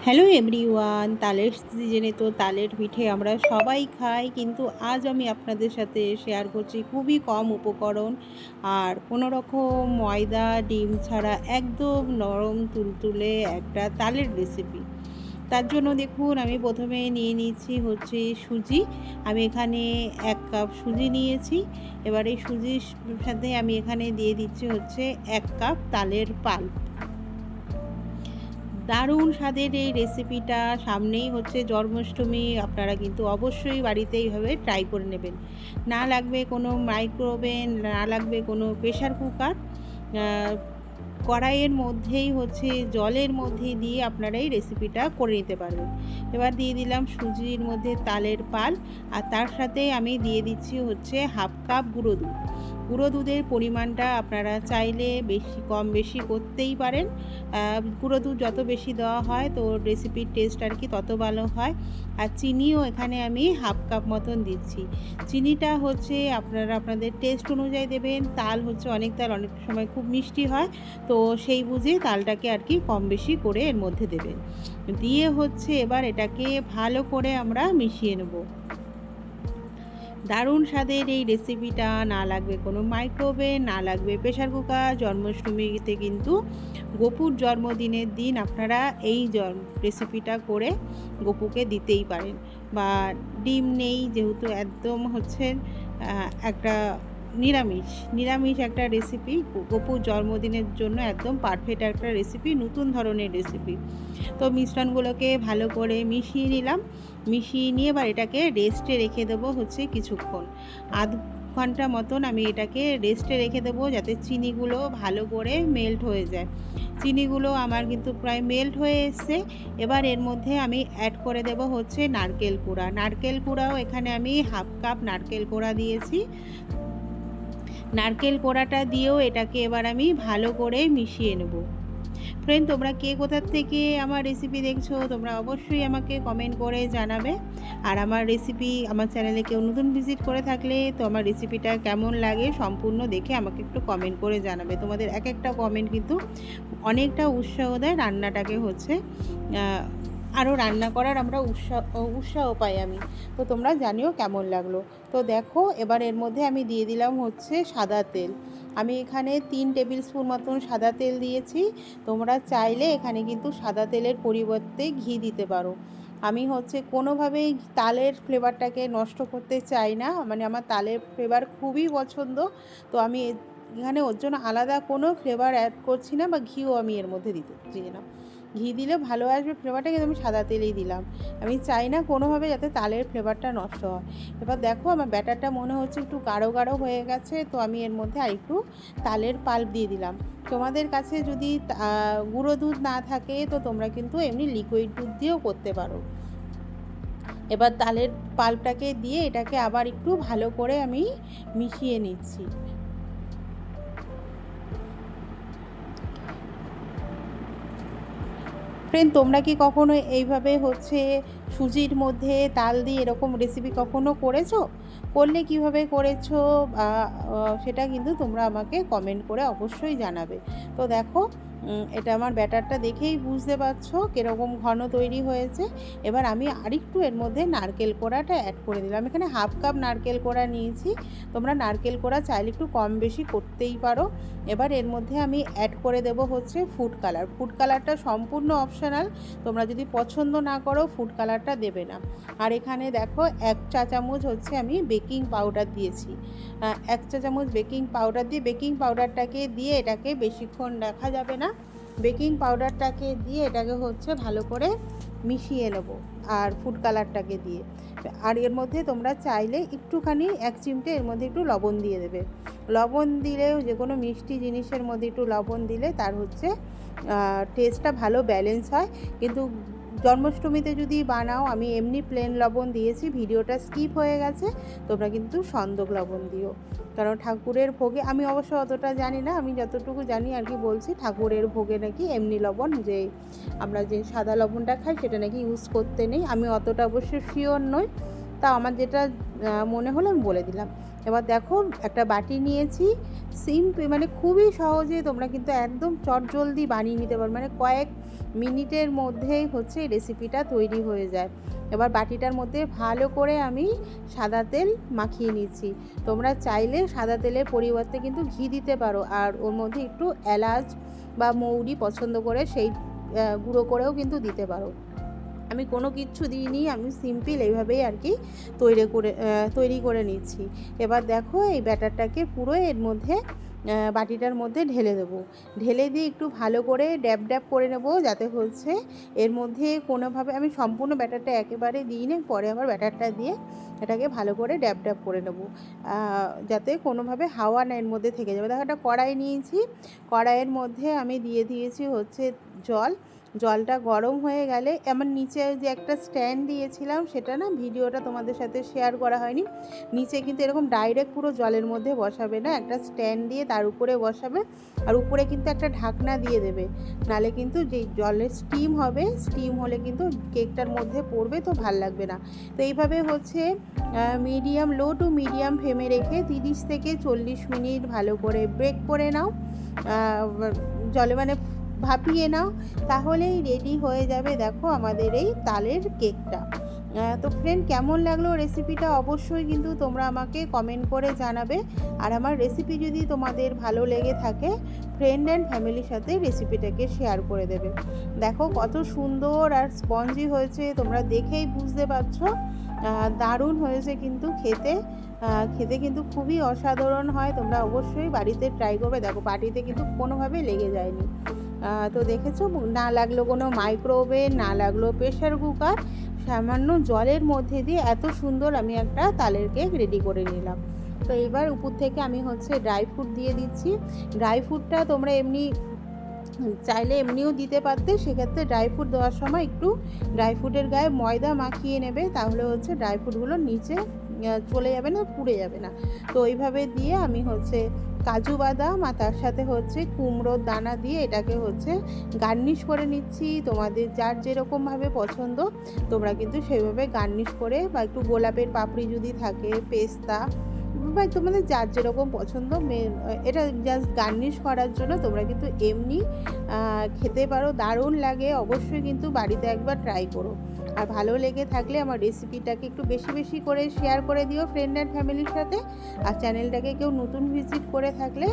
Hello everyone, তালের সিজনে তো তালের পিঠে আমরা সবাই খাই, কিন্তু আজ আমি আপনাদের সাথে শেয়ার করছি খুবই কম উপকরণ আর কোনো রকম ময়দা ডিম ছাড়া একদম নরম তুলতুলে একটা তালের রেসিপি। তার জন্য দেখুন, আমি প্রথমে নিয়ে নিয়েছি হচ্ছে সুজি। আমি এখানে 1 কাপ সুজি নিয়েছি। এবার এই সুজির সাথে আমি এখানে দিয়ে দিচ্ছি হচ্ছে 1 কাপ তালের পাল্প। দারুণ স্বাদের এই রেসিপিটা, সামনেই হচ্ছে জন্মাষ্টমী, আপনারা কিন্তু অবশ্যই বাড়িতে এইভাবে ট্রাই করে নেবেন। না লাগবে কোনো মাইক্রোওভেন, না লাগবে কোনো প্রেশার কুকার। কড়াইয়ের মধ্যেই হচ্ছে জলের মধ্যে দিয়ে আপনারা এই রেসিপিটা করে নিতে পারবেন। এবার দিয়ে দিলাম সুজির মধ্যে তালের পাল, আর তার সাথে আমি দিয়ে দিচ্ছি হচ্ছে 1/2 কাপ গুঁড়ো দুধ। গুঁড়ো দুধের পরিমাণটা আপনারা চাইলে কম বেশি করতেই পারেন। গুঁড়ো দুধ যত বেশি দেওয়া হয় তো রেসিপির টেস্ট আর কি তত ভালো হয়। আর চিনিও এখানে আমি 1/2 কাপ মতন দিচ্ছি। চিনিটা হচ্ছে আপনারা আপনাদের টেস্ট অনুযায়ী দেবেন। তাল হচ্ছে অনেক তাল অনেক সময় খুব মিষ্টি হয়, তো সেই বুঝে তালটাকে আর কি কম বেশি করে এর মধ্যে দেবেন। দিয়ে হচ্ছে এবার এটাকে ভালো করে আমরা মিশিয়ে নেব। দারুণ স্বাদের এই রেসিপিটা, না লাগবে কোনো মাইক্রোওভেন, না লাগবে প্রেশার কুকার। জন্মাষ্টমীতে কিন্তু গপুর জন্মদিনের দিন আপনারা এই রেসিপিটা করে গপুকে দিতেই পারেন। বা ডিম নেই যেহেতু, একদম হচ্ছে একটা নিরামিষ একটা রেসিপি, গপুর জন্মদিনের জন্য একদম পারফেক্ট একটা রেসিপি, নতুন ধরনের রেসিপি। তো মিশ্রণগুলোকে ভালো করে মিশিয়ে নিলাম। মিশিয়ে নিয়ে এবার এটাকে রেস্টে রেখে দেবো হচ্ছে কিছুক্ষণ, আধ ঘন্টা মতন আমি এটাকে রেস্টে রেখে দেবো, যাতে চিনিগুলো ভালো করে মেল্ট হয়ে যায়। চিনিগুলো আমার কিন্তু প্রায় মেল্ট হয়ে এসছে। এবার এর মধ্যে আমি অ্যাড করে দেব হচ্ছে নারকেল কুড়া। নারকেল কুড়াও এখানে আমি 1/2 কাপ নারকেল কোড়া দিয়েছি। নারকেল কোড়াটা দিয়েও এটাকে এবার আমি ভালো করে মিশিয়ে নেব। ফ্রেন্ড, তোমরা কে কোথার থেকে আমার রেসিপি দেখছো তোমরা অবশ্যই আমাকে কমেন্ট করে জানাবে। আর আমার রেসিপি, আমার চ্যানেলে কেউ নতুন ভিজিট করে থাকলে তো আমার রেসিপিটা কেমন লাগে সম্পূর্ণ দেখে আমাকে একটু কমেন্ট করে জানাবে। তোমাদের এক একটা কমেন্ট কিন্তু অনেকটা উৎসাহ দেয় রান্নাটাকে হচ্ছে আরও রান্না করার আমরা উৎসাহ পাই আমি। তো তোমরা জানিও কেমন লাগলো। তো দেখো, এবার এর মধ্যে আমি দিয়ে দিলাম হচ্ছে সাদা তেল। আমি এখানে 3 টেবিল স্পুন মতন সাদা তেল দিয়েছি। তোমরা চাইলে এখানে কিন্তু সাদা তেলের পরিবর্তে ঘি দিতে পারো। আমি হচ্ছে কোনোভাবেই তালের ফ্লেভারটাকে নষ্ট করতে চাই না, মানে আমার তালের ফ্লেভার খুবই পছন্দ। তো আমি এখানে ওর জন্য আলাদা কোনো ফ্লেভার অ্যাড করছি না, বা ঘিও আমি এর মধ্যে দিতে চাই না। ঘি দিলে ভালো আসবে ফ্লেভারটা, কিন্তু আমি সাদা তেলেই দিলাম। আমি চাই না কোনোভাবে যাতে তালের ফ্লেভারটা নষ্ট হয়। এবার দেখো, আমার ব্যাটারটা মনে হচ্ছে একটু গাঢ় গাঢ় হয়ে গেছে, তো আমি এর মধ্যে আরেকটু তালের পাল্প দিয়ে দিলাম। তোমাদের কাছে যদি গুঁড়ো দুধ না থাকে তো তোমরা কিন্তু এমনি লিকুইড দুধ দিয়েও করতে পারো। এবার তালের পাল্পটাকে দিয়ে এটাকে আবার একটু ভালো করে আমি মিশিয়ে নিচ্ছি। ফ্রেন্ড, তোমরা কি কখনো এইভাবে হচ্ছে সুজির মধ্যে তাল দিয়ে এরকম রেসিপি কখনো করেছো? করলে কিভাবে করেছো সেটা কিন্তু তোমরা আমাকে কমেন্ট করে অবশ্যই জানাবে। তো দেখো, এটা আমার ব্যাটারটা দেখেই বুঝতে পারছো কীরকম ঘন তৈরি হয়েছে। এবার আমি আরেকটু এর মধ্যে নারকেল কোড়াটা অ্যাড করে দিলাম। এখানে 1/2 কাপ নারকেল কোড়া নিয়েছি। তোমরা নারকেল কোড়া চাইলে একটু কম বেশি করতেই পারো। এবার এর মধ্যে আমি অ্যাড করে দেব হচ্ছে ফুড কালার। ফুড কালারটা সম্পূর্ণ অপশনাল, তোমরা যদি পছন্দ না করো ফুড কালারটা দেবে না। আর এখানে দেখো 1 চা চামচ হচ্ছে আমি বেকিং পাউডার দিয়েছি। 1 চা চামচ বেকিং পাউডার দিয়ে, বেকিং পাউডারটাকে দিয়ে এটাকে বেশিক্ষণ রাখা যাবে না। বেকিং পাউডারটাকে দিয়ে এটাকে হচ্ছে ভালো করে মিশিয়ে নেব, আর ফুড কালারটাকে দিয়ে। আর এর মধ্যে তোমরা চাইলে একটুখানি 1 চিমটে এর মধ্যে একটু লবণ দিয়ে দেবে। লবণ দিলেও, যে কোনো মিষ্টি জিনিসের মধ্যে একটু লবণ দিলে তার হচ্ছে টেস্টটা ভালো ব্যালেন্স হয়। কিন্তু জন্মাষ্টমীতে যদি বানাও, আমি এমনি প্লেন লবণ দিয়েছি, ভিডিওটা স্কিপ হয়ে গেছে, তোমরা কিন্তু সন্দক লবণ দিও। কারণ ঠাকুরের ভোগে, আমি অবশ্য অতটা জানি না, আমি যতটুকু জানি আর কি বলছি, ঠাকুরের ভোগে নাকি এমনি লবণ, যে আমরা যে সাদা লবণটা খাই সেটা নাকি ইউজ করতে নেই। আমি অতটা অবশ্য শিওর নই, তা আমার যেটা মনে হলো আমি বলে দিলাম। এবার দেখো, একটা বাটি নিয়েছি, মানে খুবই সহজে তোমরা কিন্তু একদম চটজলদি বানিয়ে নিতে পারো। মানে কয়েক মিনিটের মধ্যেই হচ্ছে রেসিপিটা তৈরি হয়ে যায়। এবার বাটিটার মধ্যে ভালো করে আমি সাদা তেল মাখিয়ে নিচ্ছি। তোমরা চাইলে সাদা তেলের পরিবর্তে কিন্তু ঘি দিতে পারো, আর ওর মধ্যে একটু এলাচ বা মৌরি পছন্দ করে সেই গুঁড়ো করেও কিন্তু দিতে পারো। আমি কোনো কিচ্ছু দিইনি, আমি সিম্পল এইভাবেই আর কি তৈরি করে নিচ্ছি। এবার দেখো এই ব্যাটারটাকে পুরো এর মধ্যে বাটিটার মধ্যে ঢেলে দেবো। ঢেলে দিয়ে একটু ভালো করে ড্যাব ড্যাব করে নেবো, যাতে হচ্ছে এর মধ্যে কোনোভাবে আমি সম্পূর্ণ ব্যাটারটা একেবারে দিই না, পরে আবার ব্যাটারটা দিয়ে এটাকে ভালো করে ড্যাব ড্যাব করে নেবো, যাতে কোনোভাবে হাওয়া না এর মধ্যে থেকে যাবে। দেখো একটা কড়াই নিয়েছি, কড়াইয়ের মধ্যে আমি দিয়ে দিয়েছি হচ্ছে জল। জলটা গরম হয়ে গেলে আমার নিচে যে একটা স্ট্যান্ড দিয়েছিলাম, সেটা না ভিডিওটা তোমাদের সাথে শেয়ার করা হয়নি। নিচে কিন্তু এরকম ডাইরেক্ট পুরো জলের মধ্যে বসাবে না, একটা স্ট্যান্ড দিয়ে তার উপরে বসাবে, আর উপরে কিন্তু একটা ঢাকনা দিয়ে দেবে, নালে কিন্তু যেই জলের স্টিম হবে, স্টিম হলে কিন্তু কেকটার মধ্যে পড়বে, তো ভাল লাগবে না। তো এইভাবে হচ্ছে লো টু মিডিয়াম ফ্লেমে রেখে 30 থেকে 40 মিনিট ভালো করে ব্রেক করে নাও, জলে মানে ভাপিয়ে নাও, তাহলেই রেডি হয়ে যাবে দেখো আমাদের এই তালের কেকটা। তো ফ্রেন্ড, কেমন লাগলো রেসিপিটা অবশ্যই কিন্তু তোমরা আমাকে কমেন্ট করে জানাবে। আর আমার রেসিপি যদি তোমাদের ভালো লেগে থাকে, ফ্রেন্ড অ্যান্ড ফ্যামিলির সাথে রেসিপিটাকে শেয়ার করে দেবে। দেখো কত সুন্দর আর স্পঞ্জি হয়েছে, তোমরা দেখেই বুঝতে পারছো। দারুণ হয়েছে কিন্তু খেতে কিন্তু খুবই অসাধারণ হয়। তোমরা অবশ্যই বাড়িতে ট্রাই করবে। দেখো বাটিতে কিন্তু কোনোভাবে লেগে যায়নি। তো দেখেছো, না লাগলো কোনো মাইক্রোওভেন, না লাগলো প্রেশার কুকার, সামান্য জলের মধ্যে দিয়ে এত সুন্দর আমি একটা তালের কেক রেডি করে নিলাম। তো এবার উপর থেকে আমি হচ্ছে ড্রাই ফ্রুট দিয়ে দিচ্ছি। ড্রাই ফ্রুটটা তোমরা এমনি চাইলে এমনিও দিতে পারতে, সেক্ষেত্রে ড্রাই ফ্রুট দেওয়ার সময় একটু ড্রাই ফ্রুটের গায়ে ময়দা মাখিয়ে নেবে, তাহলে হচ্ছে ড্রাই ফ্রুটগুলো নিচে চলে যাবে না, পুড়ে যাবে না। তো ওইভাবে দিয়ে আমি হচ্ছে কাজু বাদাম আর তার সাথে হচ্ছে কুমড়োর দানা দিয়ে এটাকে হচ্ছে গার্নিশ করে নিচ্ছি। তোমাদের যার যেরকমভাবে পছন্দ তোমরা কিন্তু সেইভাবে গার্নিশ করে, বা একটু গোলাপের পাপড়ি যদি থাকে, পেস্তা, বা তোমাদের যার যেরকম পছন্দ, এটা জাস্ট গার্নিশ করার জন্য তোমরা কিন্তু এমনি খেতে পারো, দারুণ লাগে। অবশ্যই কিন্তু বাড়িতে একবার ট্রাই করো। আর ভালো লেগে থাকলে আমার রেসিপিটাকে একটু বেশি বেশি করে শেয়ার করে দিও ফ্রেন্ড অ্যান্ড ফ্যামিলির সাথে। আর চ্যানেলটাকে কেউ নতুন ভিজিট করে থাকলে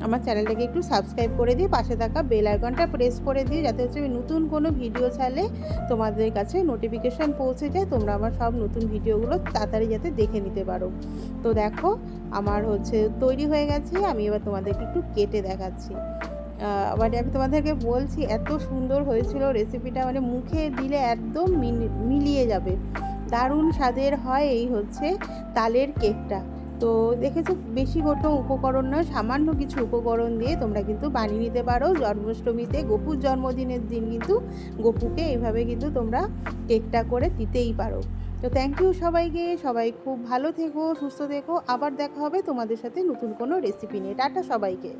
আমার চ্যানেলটাকে একটু সাবস্ক্রাইব করে দিয়ে পাশে থাকা বেল আইকনটা প্রেস করে দিই, যাতে হচ্ছে আমি নতুন কোনো ভিডিও ছাড়লে তোমাদের কাছে নোটিফিকেশান পৌঁছে যায়, তোমরা আমার সব নতুন ভিডিওগুলো তাড়াতাড়ি যাতে দেখে নিতে পারো। তো দেখো আমার হচ্ছে তৈরি হয়ে গেছে, আমি এবার তোমাদেরকে একটু কেটে দেখাচ্ছি। মানে আমি তোমাদেরকে বলছি এত সুন্দর হয়েছিল রেসিপিটা, মানে মুখে দিলে একদম মিলিয়ে যাবে, দারুণ স্বাদের হয় এই হচ্ছে তালের কেকটা। তো দেখেছো, বেশি কোনো উপকরণ নয়, সামান্য কিছু উপকরণ দিয়ে তোমরা কিন্তু বানিয়ে নিতে পারো। জন্মাষ্টমীতে গপুর জন্মদিনের দিন কিন্তু গপুকে এইভাবে কিন্তু তোমরা কেকটা করে দিতেই পারো। তো থ্যাংক ইউ সবাইকে, সবাই খুব ভালো থেকো, সুস্থ থেকো। আবার দেখা হবে তোমাদের সাথে নতুন কোনো রেসিপি নিয়ে। টাটা সবাইকে।